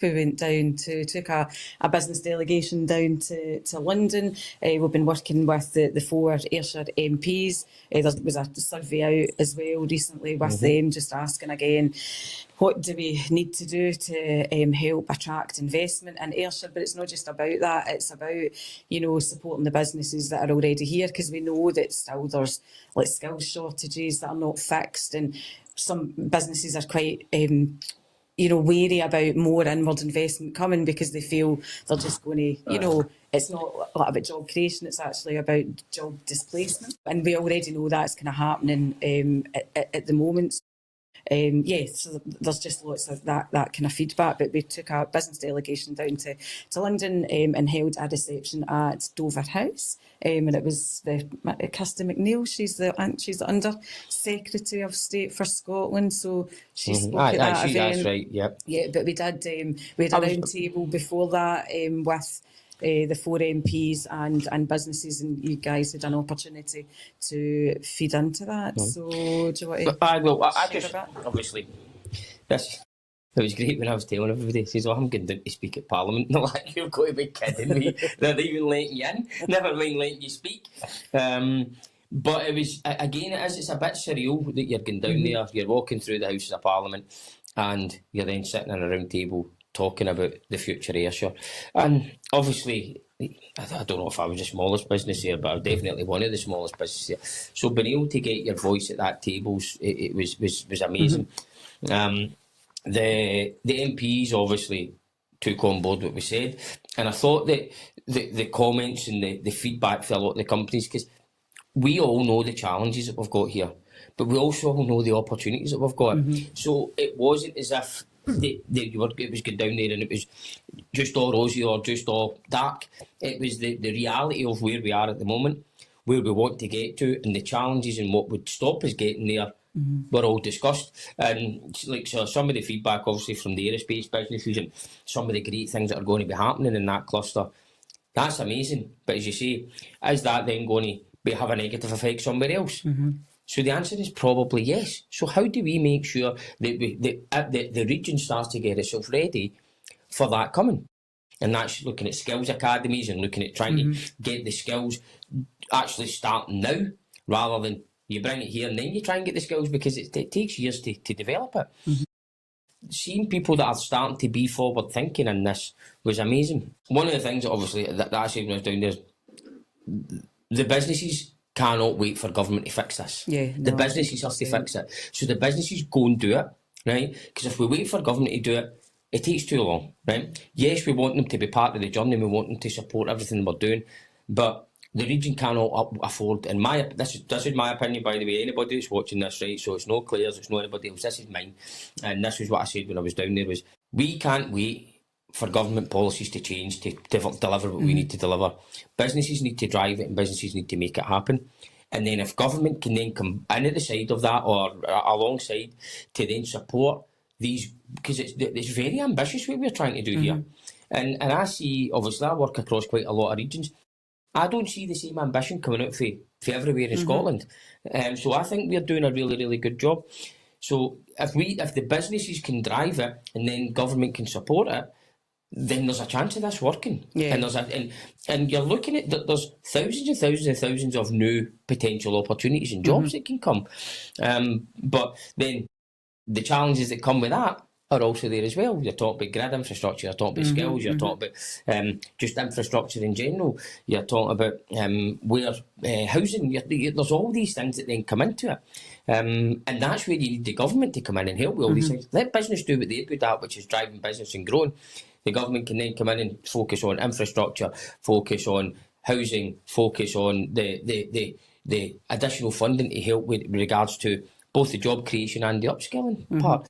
We went down took a business delegation down to London. We've been working with the 4 Ayrshire MPs. There was a survey out as well recently with them, just asking again, what do we need to do to help attract investment in Ayrshire? But it's not just about that. It's about, supporting the businesses that are already here, because we know that still there's skills shortages that are not fixed, and some businesses are quite wary about more inward investment coming, because they feel they're just going to, it's not about job creation, it's actually about job displacement. And we already know that's kind of happening at the moment. So there's just lots of that kind of feedback. But we took a business delegation down to London and held a reception at Dover House. And it was Kirsty McNeill. She's the Under Secretary of State for Scotland. So she spoke at that event. That's right. Yep. Yeah, but we had a round table before that with the 4 MPs and businesses, and you guys had an opportunity to feed into that. So do you want to I just, obviously, it was great when I was telling everybody, says, I'm going down to speak at Parliament. No, like, you've got to be kidding me. They're not even letting you in, never mind letting you speak. But it was, again, it's a bit surreal that you're going down there, you're walking through the Houses of Parliament, and you're then sitting in a round table talking about the future of Ayrshire. And obviously, I don't know if I was the smallest business here, but I was definitely one of the smallest businesses here. So being able to get your voice at that table, it was amazing. The MPs obviously took on board what we said, and I thought that the comments and the feedback for a lot of the companies, because we all know the challenges that we've got here, but we also all know the opportunities that we've got. So it wasn't as if it was going down there and it was just all rosy or just all dark. It was the reality of where we are at the moment, where we want to get to, and the challenges and what would stop us getting there were all discussed. And so some of the feedback obviously from the aerospace businesses and some of the great things that are going to be happening in that cluster, that's amazing. But as you say, is that then going to have a negative effect somewhere else? So the answer is probably yes. So how do we make sure that the region starts to get itself ready for that coming? And that's looking at skills academies and looking at trying to get the skills actually starting now, rather than you bring it here and then you try and get the skills, because it takes years to develop it. Seeing people that are starting to be forward thinking in this was amazing. One of the things that obviously that I said when I was down there, the businesses cannot wait for government to fix this. The businesses have to fix it. So the businesses go and do it, right? Because if we wait for government to do it, it takes too long, right? Yes, we want them to be part of the journey, we want them to support everything we're doing, but the region cannot afford, this is my opinion, by the way, anybody that's watching this, right? So it's no Claire's, it's no anybody else, this is mine. And this was what I said when I was down there, was we can't wait for government policies to change to deliver what we need to deliver. Businesses need to drive it, and businesses need to make it happen. And then if government can then come in at the side of that, or alongside, to then support these, because it's very ambitious what we're trying to do here. And I see, obviously I work across quite a lot of regions, I don't see the same ambition coming out for everywhere in Scotland. So I think we're doing a really, really good job. So if the businesses can drive it and then government can support it, then there's a chance of this working. And you're looking at that there's thousands and thousands and thousands of new potential opportunities and jobs that can come. But then the challenges that come with that are also there as well. You're talking about grid infrastructure, you're talking about skills, you're talking about just infrastructure in general, you're talking about housing, there's all these things that then come into it. And that's where you need the government to come in and help with all these things. Let business do what they're good at, which is driving business and growing. The government can then come in and focus on infrastructure, focus on housing, focus on the additional funding to help with regards to both the job creation and the upskilling part.